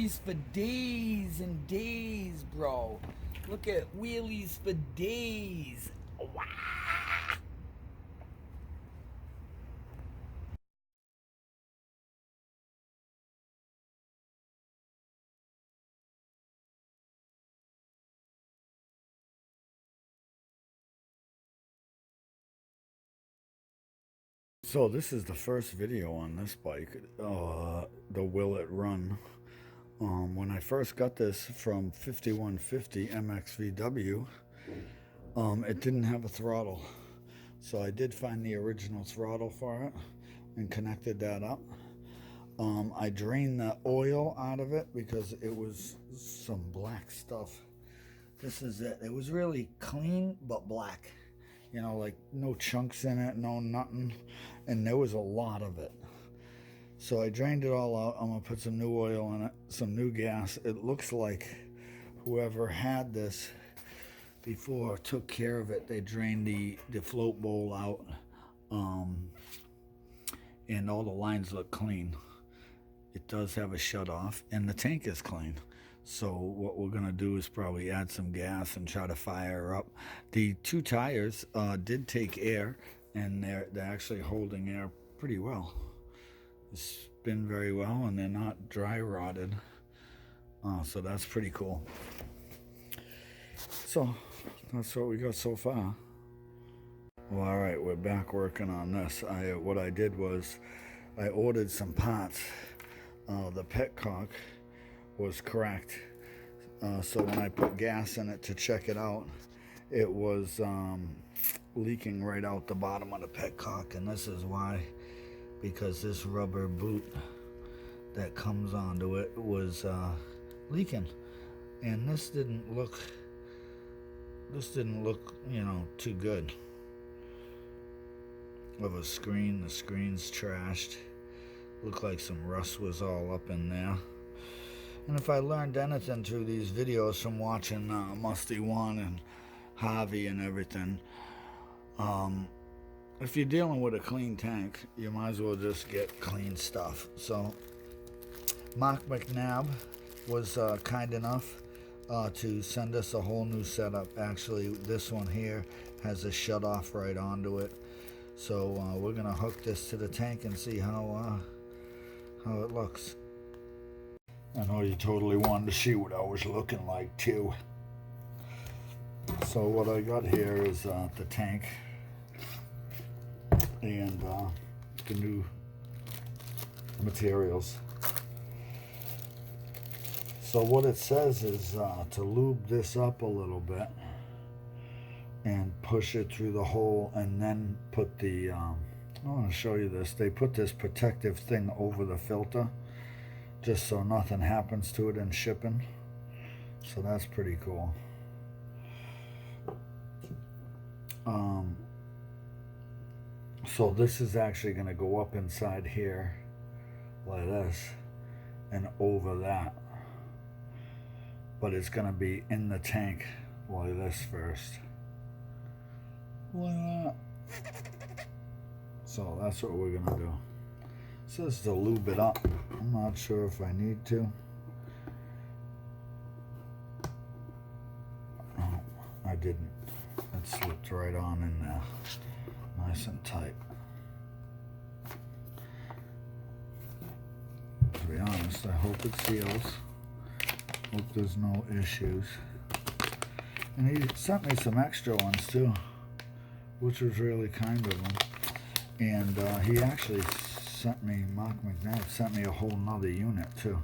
wheelies for days and days, bro. Look at wheelies for days. Wow. So this is the first video on this bike, the Will It Run. When I first got this from 5150 MXVW, it didn't have a throttle. So I did find the original throttle for it and connected that up. I drained the oil out of it because it was some black stuff. This is it. It was really clean but black. You know, like no chunks in it, no nothing. And there was a lot of it. So I drained it all out. I'm going to put some new oil in it, some new gas. It looks like whoever had this before took care of it. They drained the float bowl out. And all the lines look clean. It does have a shut off and the tank is clean. So what we're going to do is probably add some gas and try to fire her up. The two tires did take air, and they're actually holding air pretty well. They spin very well, and they're not dry rotted. So that's pretty cool. So that's what we got so far. Well, all right, we're back working on this. What I did was I ordered some parts. The petcock was cracked, so when I put gas in it to check it out, it was leaking right out the bottom of the petcock, and this is why, because this rubber boot that comes onto it was leaking, and this didn't look you know, too good. Of a screen, the screen's trashed. Looked like some rust was all up in there. And if I learned anything through these videos from watching Musty One and Harvey and everything, if you're dealing with a clean tank, you might as well just get clean stuff. So Mark McNabb was kind enough to send us a whole new setup. Actually, this one here has a shut off right onto it. So we're gonna hook this to the tank and see how it looks. I know you totally wanted to see what I was looking like too. So what I got here is the tank and the new materials. So what it says is to lube this up a little bit and push it through the hole, and then put the I want to show you this. They put this protective thing over the filter just so nothing happens to it in shipping. So that's pretty cool. So this is actually going to go up inside here like this and over that, but it's going to be in the tank like this first. So that's what we're gonna do. So this is to lube it up. I'm not sure if I need to. Oh, I didn't. It slipped right on in there. Nice and tight. To be honest, I hope it seals. Hope there's no issues. And he sent me some extra ones too, which was really kind of him. And he actually sent me, Mark McNabb sent me a whole nother unit too,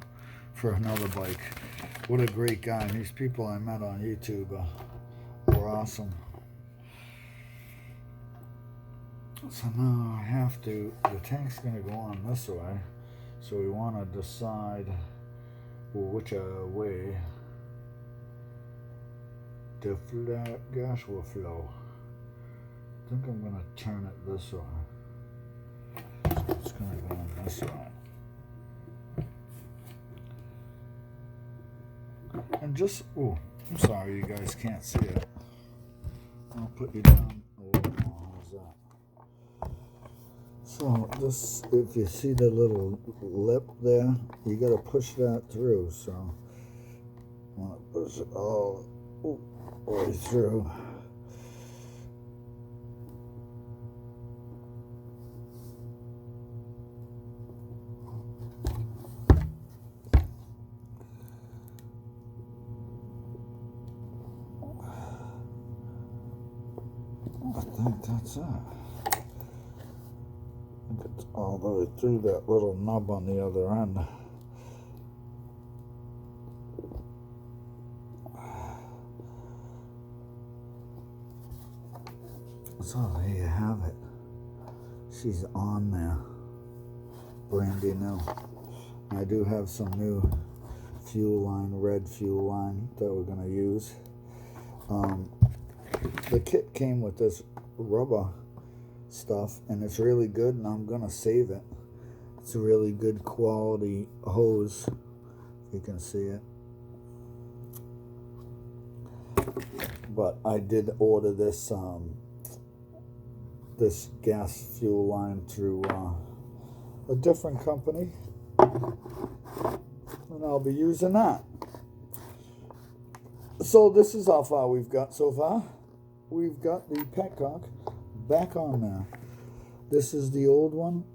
for another bike. What a great guy. And these people I met on YouTube were awesome. So now I have to, the tank's gonna go on this way, so we want to decide which way the gas will flow. I think I'm gonna turn it this way. It's gonna go on this way. And just, oh, I'm sorry you guys can't see it. I'll put you down a little more. How's that? So this, if you see the little lip there, you got to push that through. So I want to push it all the way through. I think that's it. It's all the way through that little nub on the other end. So there you have it. She's on there. Brandy new. I do have some new fuel line, red fuel line that we're going to use. The kit came with this rubber stuff, and it's really good, and I'm going to save it. It's a really good quality hose, if you can see it. But I did order this this gas fuel line through a different company, and I'll be using that. So this is how far we've got so far. We've got the petcock back on there. This is the old one,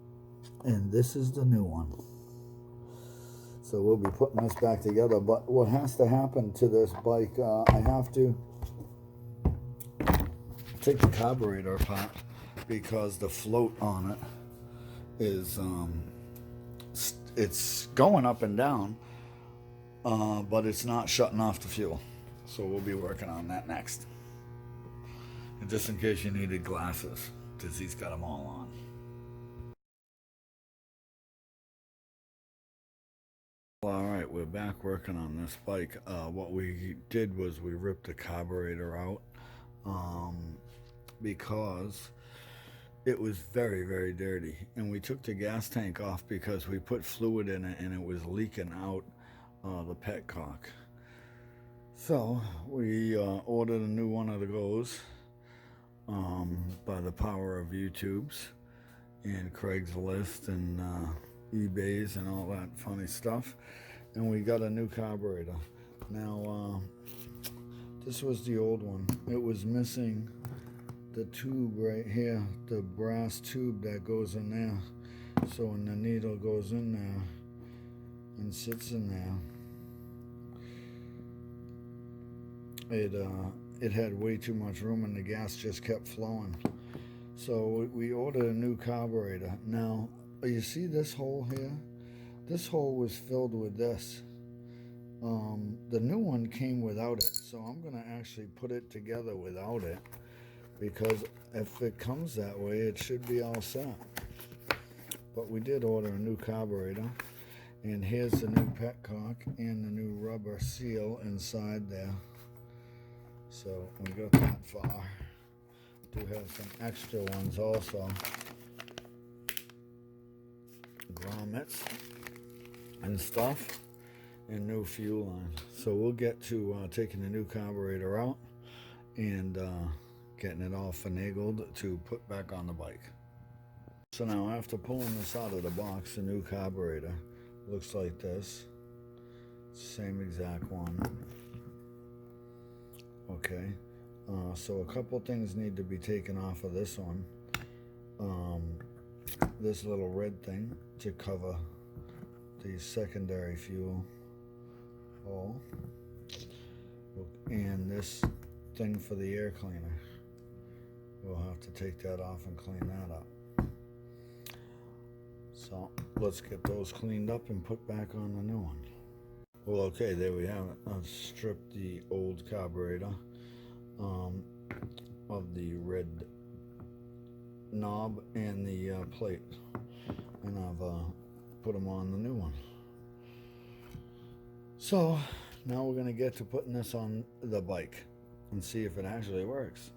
and this is the new one. So we'll be putting this back together. But what has to happen to this bike, I have to take the carburetor apart because the float on it is it's going up and down, but it's not shutting off the fuel. So we'll be working on that next. And just in case you needed glasses, Dizzy's got them all on. All right, we're back working on this bike. What we did was we ripped the carburetor out because it was very, very dirty. And we took the gas tank off because we put fluid in it and it was leaking out the petcock. So we ordered a new one of those by the power of YouTubes and Craigslist and eBays and all that funny stuff. And we got a new carburetor. Now, this was the old one. It was missing the tube right here, the brass tube that goes in there. So when the needle goes in there and sits in there, it had way too much room and the gas just kept flowing. So we ordered a new carburetor. Now, you see this hole here? This hole was filled with this. The new one came without it, so I'm going to actually put it together without it, because if it comes that way, it should be all set. But we did order a new carburetor, and here's the new petcock and the new rubber seal inside there. So we got that far. Do have some extra ones also. Grommets and stuff, and new fuel line. So we'll get to taking the new carburetor out and getting it all finagled to put back on the bike. So now after pulling this out of the box, the new carburetor looks like this. Same exact one. Okay, so a couple things need to be taken off of this one. This little red thing to cover the secondary fuel hole, and this thing for the air cleaner. We'll have to take that off and clean that up. So let's get those cleaned up and put back on the new one. Well, okay, there we have it. I've stripped the old carburetor of the red knob and the plate, and I've put them on the new one. So now we're going to get to putting this on the bike and see if it actually works.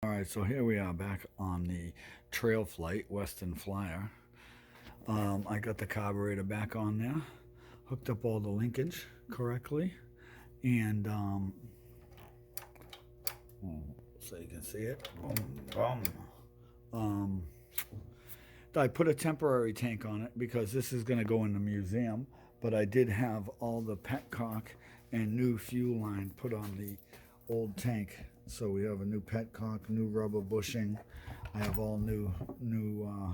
Alright, so here we are back on the Trail Flight Western Flyer. I got the carburetor back on there, hooked up all the linkage correctly, and so you can see it. I put a temporary tank on it because this is going to go in the museum, but I did have all the petcock and new fuel line put on the old tank. So we have a new petcock, new rubber bushing. I have all new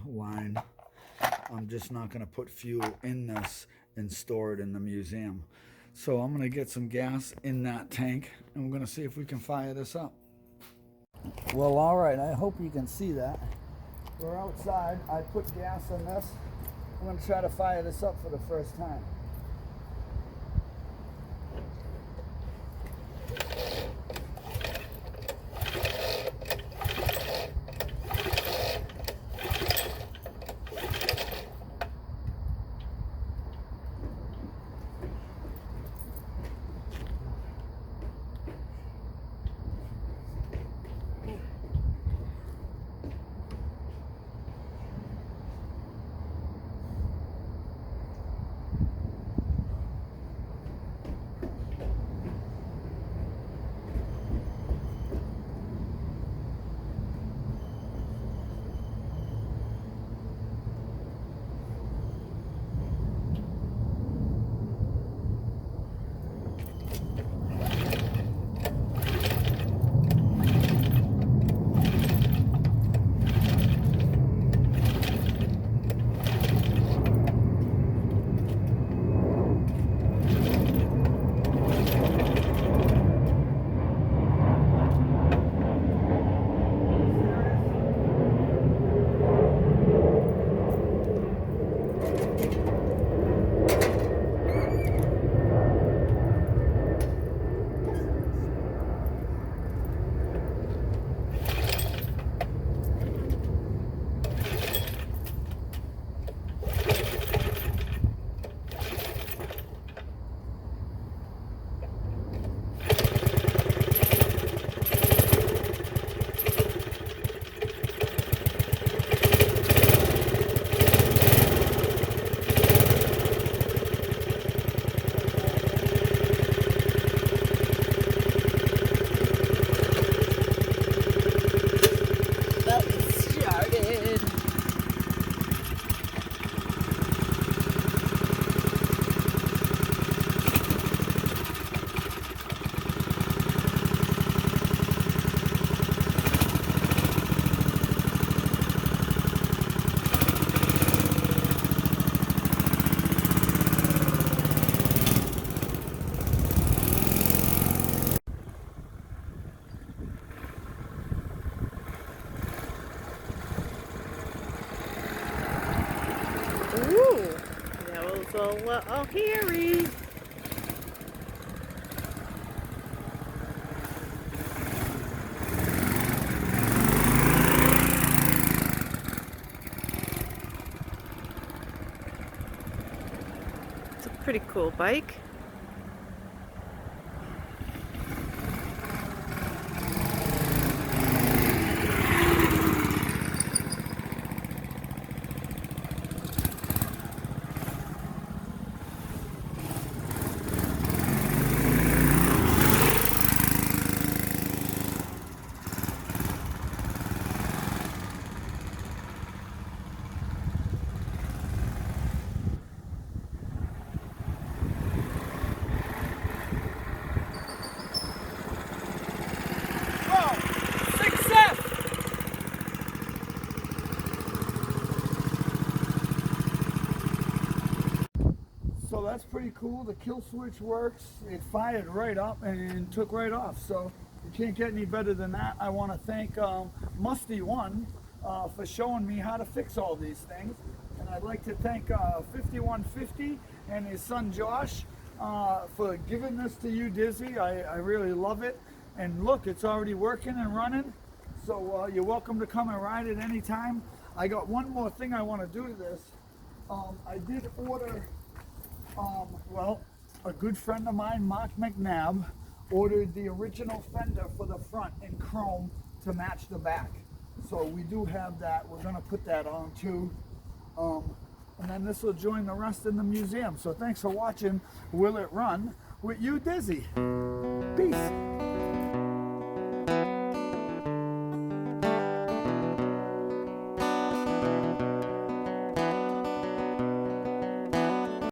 line. I'm just not going to put fuel in this and store it in the museum. So I'm going to get some gas in that tank, and we're going to see if we can fire this up. Well, all right, I hope you can see that. We're outside. I put gas in this. I'm going to try to fire this up for the first time. Ooh, that was a hairy. It's a pretty cool bike. So that's pretty cool. The kill switch works. It fired right up and took right off. So you can't get any better than that. I want to thank Musty1 for showing me how to fix all these things. And I'd like to thank 5150 and his son Josh for giving this to you, Dizzy. I really love it. And look, it's already working and running. So you're welcome to come and ride it anytime. I got one more thing I want to do to this. I did order, well, a good friend of mine, Mark McNabb, ordered the original fender for the front in chrome to match the back. So we do have that. We're going to put that on too. And then this will join the rest in the museum. So thanks for watching Will It Run with you, Dizzy. Peace.